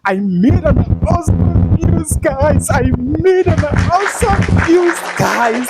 I made an awesome news, guys. I made an awesome news, guys.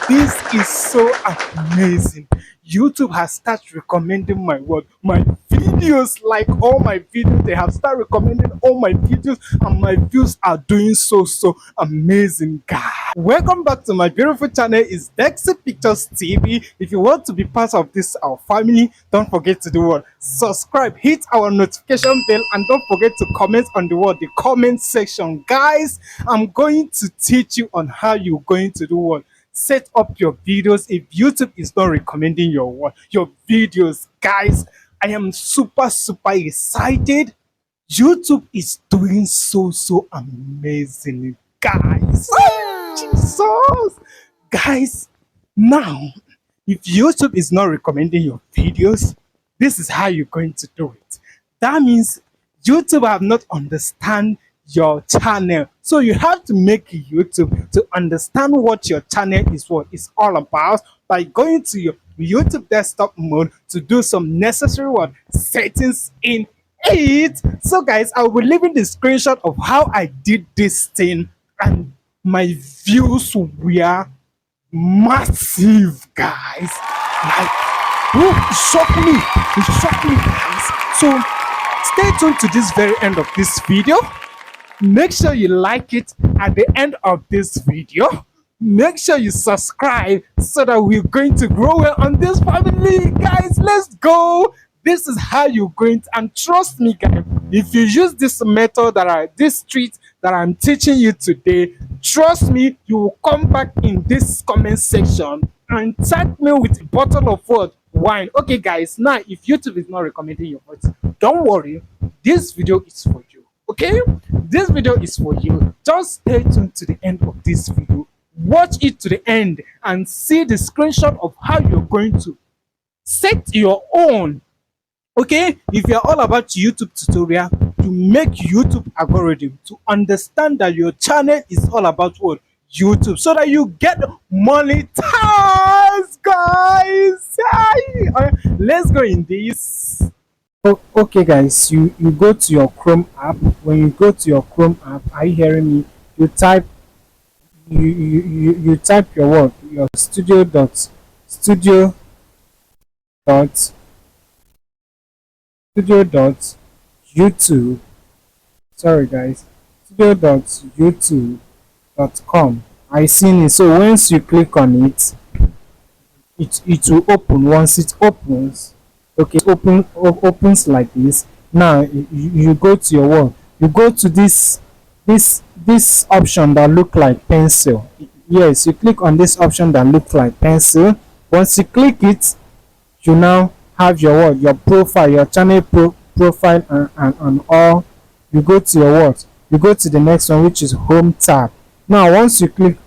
This is so amazing. YouTube has started recommending my videos, like all my videos. They have started recommending all my videos, and my views are doing so amazing, guys. Welcome back to my beautiful channel. It's Dexy Pictures TV. If you want to be part of this our family, don't forget to do what? Subscribe, hit our notification bell, and don't forget to comment on the comment section. Guys, I'm going to teach you on how you're going to do what? Set up your videos if YouTube is not recommending your videos. Guys, I am super excited. YouTube is doing so amazing, guys. Jesus, guys, now if YouTube is not recommending your videos, this is how you're going to do it. That means YouTube have not understand your channel, so you have to make YouTube to understand what your channel is all about by going to your YouTube desktop mode to do some necessary settings in it. So guys, I will be leaving the screenshot of how I did this thing, and my views were massive, guys. Like, it shocked me, guys. So stay tuned to this very end of this video. Make sure you like it at the end of this video. Make sure you subscribe so that we're going to grow well on this family, guys. Let's go. This is how you're going to, and trust me, guys, if you use this method this treat that I'm teaching you today, trust me, you will come back in this comment section and tag me with a bottle of wine. Okay, guys, now if YouTube is not recommending your voice, don't worry, this video is for you. Okay, this video is for you. Just stay tuned to the end of this video, watch it to the end, and see the screenshot of how you're going to set your own. Okay, if you're all about YouTube tutorial to make YouTube algorithm to understand that your channel is all about YouTube, so that you get monetized, guys. Let's go in this. Okay, guys, you go to your Chrome app. When you go to your Chrome app, are you hearing me? You type you type your studio dot YouTube. Sorry, guys, studio.youtube.com. I seen it. So once you click on it, it will open. Once it opens, okay, opens like this. Now you go to your wall. You go to this option that look like pencil. Yes, you click on this option that looks like pencil. Once you click it, you now have your profile, your channel profile, and all. You go to your you go to the next one, which is home tab. Now once you click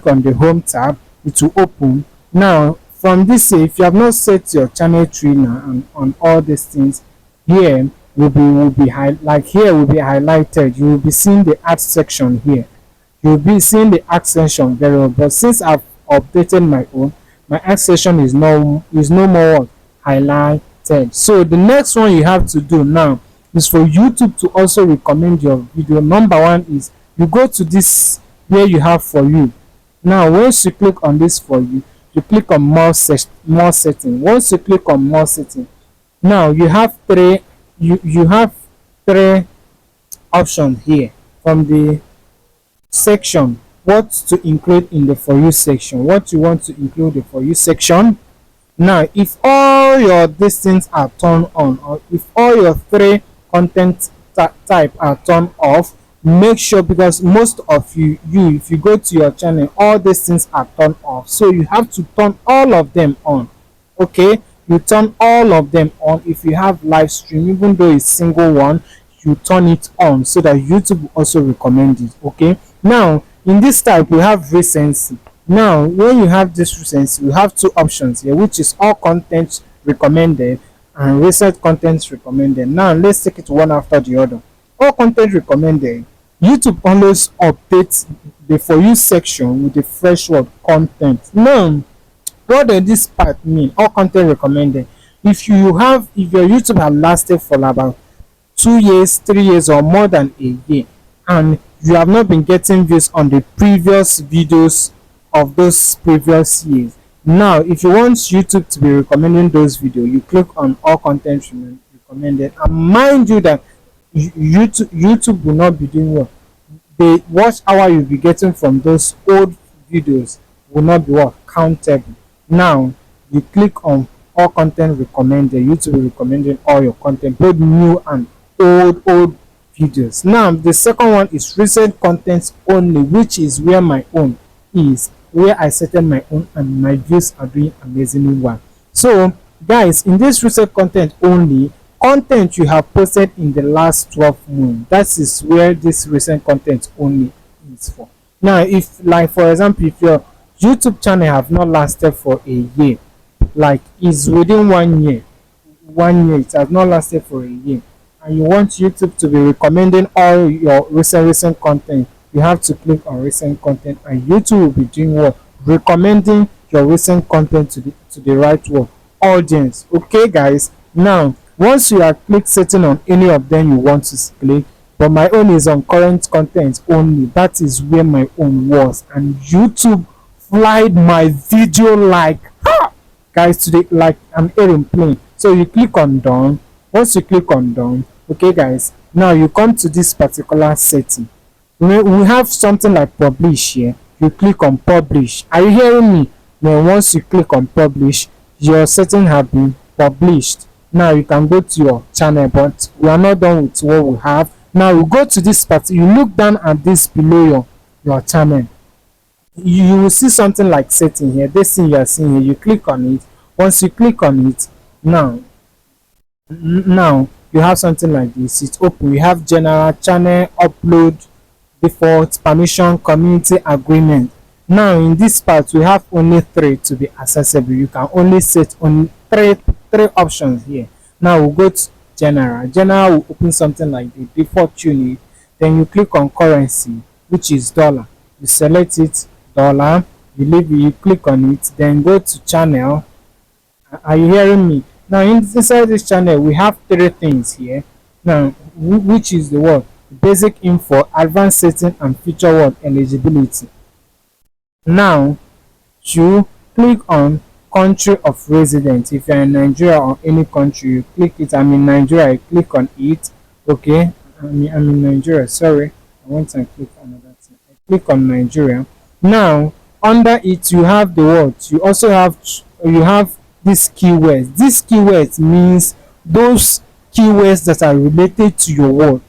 on the home tab, it will open. Now from this, if you have not set your channel tree now and on all these things, here will be highlighted. You will be seeing the art section here. You will be seeing the art section very well. But since I've updated my own, my art section is no more highlighted. So the next one you have to do now is for YouTube to also recommend your video. Number one is you go to this where you have for you. Now once you click on this for you, you click on more setting. Once you click on more setting, now you have three options here from the section. What to include in the for you section, what you want to include the for you section. Now if all your distance are turned on, or if all your three content type are turned off, make sure, because most of you if you go to your channel, all these things are turned off, so you have to turn all of them on. Okay, you turn all of them on. If you have live stream, even though it's single one, you turn it on so that YouTube will also recommend it. Okay, now in this type we have recency. Now when you have this recency, you have two options here, which is all content recommended and recent content recommended. Now let's take it one after the other. All content recommended, YouTube always updates the for you section with the fresh content. Now what does this part mean? All content recommended, if your YouTube has lasted for about 2 years, 3 years, or more than a year, and you have not been getting views on the previous videos of those previous years. Now, if you want YouTube to be recommending those videos, you click on all content recommended, and mind you that YouTube will not be doing well. The watch hour you'll be getting from those old videos will not be what countable. Now you click on all content recommended. YouTube will recommending all your content, both new and old videos. Now the second one is recent contents only, which is where my own is, where I settled my own, and my views are doing amazingly well. So guys, in this recent content only, content you have posted in the last 12 months, that is where this recent content only is for. Now if, like for example, if your YouTube channel have not lasted for a year, like is within 1 year, it has not lasted for a year, and you want YouTube to be recommending all your recent content, you have to click on recent content, and YouTube will be doing what, recommending your recent content to the right one audience. Okay guys, now once you are click setting on any of them you want to click, but my own is on current content only, that is where my own was, and YouTube flied my video like guys today, like an airplane. So you click on done. Once you click on done, okay guys, now you come to this particular setting. We have something like publish here. You click on publish. Are you hearing me? Then once you click on publish, your setting have been published. Now you can go to your channel, but we are not done with what we have. Now you go to this part, you look down at this below your channel, you will see something like setting here. This thing you are seeing here, you click on it. Once you click on it, now you have something like this. It's open. You have general, channel, upload, default, permission, community, agreement. Now in this part we have only 3 to be accessible. You can only set on three options here. Now we'll go to general. General will open something like the default unit. Then you click on currency, which is dollar. You select it, dollar. You leave it, you click on it. Then go to channel. Are you hearing me? Now inside this channel we have 3 things here. Now which is the word basic info, advanced setting, and feature word eligibility. Now you click on country of residence. If you're in Nigeria or any country, you click it. I'm in Nigeria, you click on it. Okay, I'm in Nigeria, sorry, I want to click another thing. I click on Nigeria. Now under it you have the words. You also have these keywords. These keywords means those keywords that are related to your word,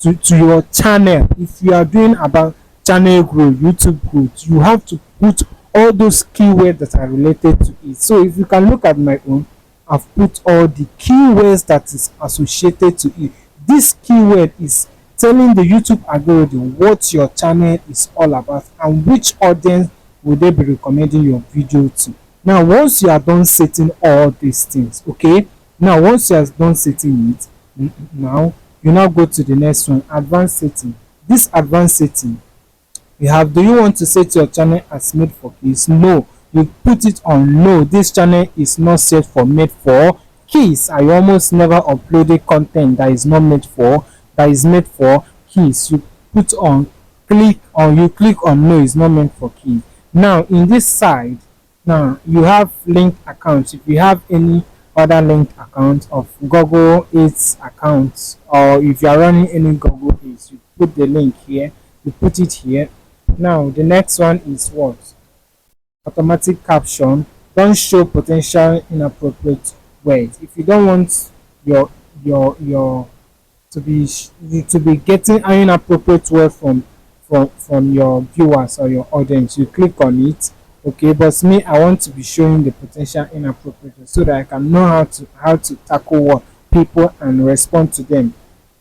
to your channel. If you are doing about channel growth, YouTube growth, you have to put all those keywords that are related to it. So if you can look at my own, I've put all the keywords that is associated to it. This keyword is telling the YouTube algorithm what your channel is all about and which audience will they be recommending your video to. Now once you are done setting all these things, okay, now once you are done setting it, now you now go to the next one, advanced setting. This advanced setting you have, do you want to set your channel as made for kids? No, you put it on no. This channel is not set for made for kids. I almost never uploaded content that is not made for, that is made for kids. You put on, click on, you click on no, it's not meant for kids. Now in this side, now you have linked accounts. If you have any other linked account of Google Ads accounts, or if you are running any Google Ads, you put the link here, you put it here. Now the next one is what? Automatic caption. Don't show potential inappropriate words. If you don't want your to be getting an inappropriate word from your viewers or your audience, you click on it. Okay, but me, I want to be showing the potential inappropriate so that I can know how to tackle what people and respond to them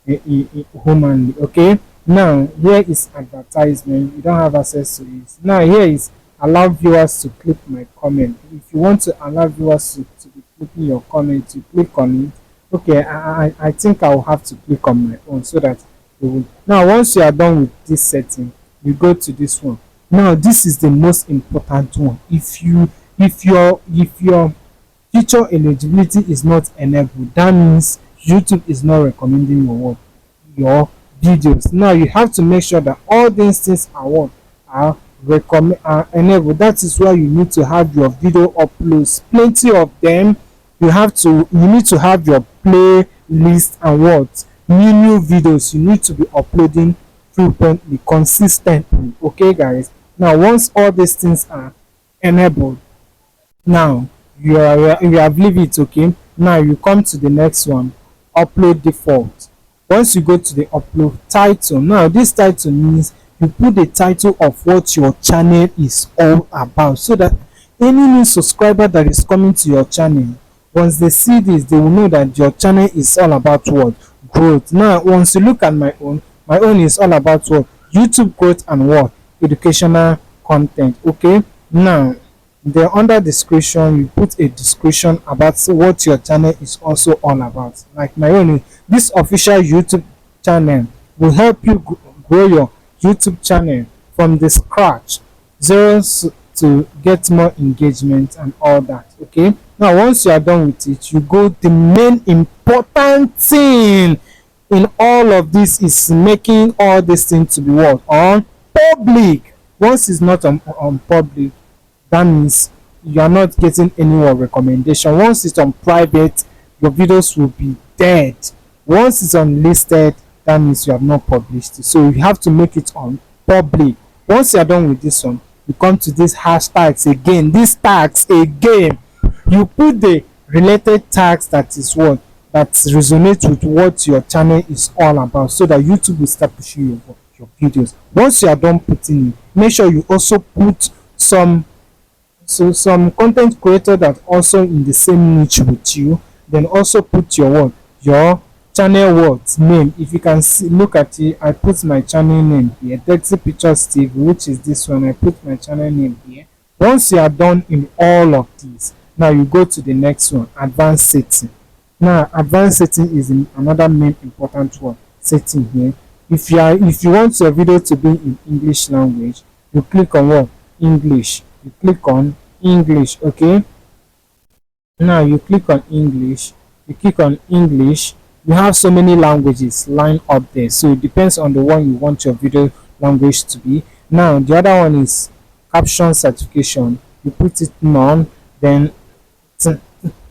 humanly. Okay, now here is advertisement. You don't have access to it. Now here is allow viewers to click my comment. If you want to allow viewers to be clicking your comment, you click on it. Okay, I think I will have to click on my own so that it will. Now once you are done with this setting, you go to this one. Now this is the most important one. If your feature eligibility is not enabled, that means YouTube is not recommending your what, your videos. Now you have to make sure that all these things are what, are recommend are enabled. That is why you need to have your video uploads, plenty of them. You need to have your playlist and what, new videos you need to be uploading frequently, consistently. Okay guys, now once all these things are enabled, now you have leave it. Okay, now you come to the next one, upload default. Once you go to the upload title, now this title means you put the title of what your channel is all about, so that any new subscriber that is coming to your channel, once they see this, they will know that your channel is all about what, growth. Now once you look at my own is all about what, YouTube growth and what, educational content. Okay, now then under description you put a description about what your channel is also all about. Like my own, this official YouTube channel will help you grow your YouTube channel from the scratch, zeros, to get more engagement and all that. Okay, now once you are done with it, you go, the main important thing in all of this is making all these things to be what, on public. Once it's not on public, that means you are not getting any more recommendation. Once it's on private, your videos will be dead. Once it's unlisted, that means you have not published it. So you have to make it on public. Once you are done with this one, you come to these hashtags again, these tags again. You put the related tags that is what, that resonates with what your channel is all about, so that YouTube will start pushing your videos. Once you are done putting it, make sure you also put some content creator that also in the same niche with you. Then also put your what, your channel what name. If you can see, look at it, I put my channel name here, Dirty Pictures TV, which is this one. I put my channel name here. Once you are done in all of these, now you go to the next one, advanced setting. Now advanced setting is another main important one setting here. If you want your video to be in English language, you click on what, English. You click on English. Okay, now you click on English. You have so many languages lined up there, so it depends on the one you want your video language to be. Now the other one is caption certification. You put it on. Then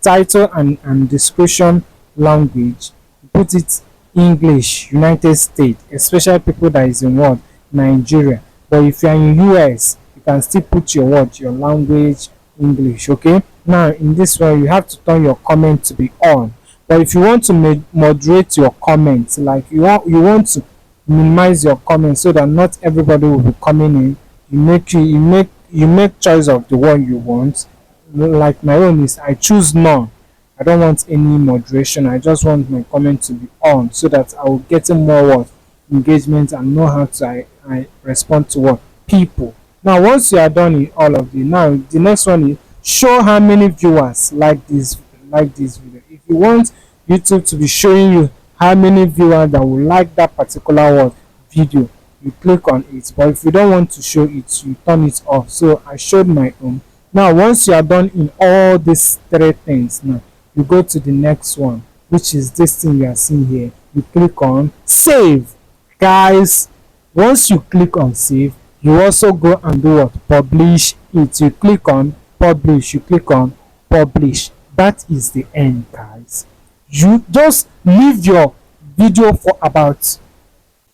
title and description language, you put it English, United States, especially people that is in what, Nigeria. But if you are in US, you can still put your what, your language English. Okay, now in this one you have to turn your comment to be on. But if you want to moderate your comments, like you want to minimize your comments so that not everybody will be coming in, you make choice of the one you want. Like my own is, I choose none. I don't want any moderation. I just want my comment to be on, so that I will get more what, engagement, and know how to I respond to what, people. Now once you are done in all of this, now the next one is show how many viewers like this video. If you want YouTube to be showing you how many viewers that will like that particular what, video, you click on it. But if you don't want to show it, you turn it off. So I showed my own. Now once you are done in all these three things, now you go to the next one, which is this thing you are seeing here. You click on save. Guys, once you click on save, you also go and do what, publish it. You click on publish. You click on publish. That is the end, guys. You just leave your video for about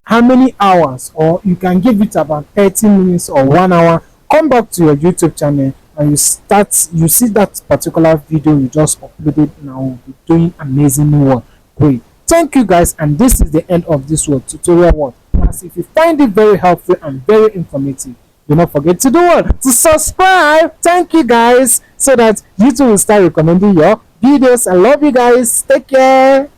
how many hours, or you can give it about 30 minutes or 1 hour. Come back to your YouTube channel and you see that particular video you just uploaded now will be doing amazing work. Great. Thank you guys, and this is the end of this tutorial class. If you find it very helpful and very informative, do not forget to do what, to subscribe. Thank you guys, so that YouTube will start recommending your videos. I love you guys. Take care.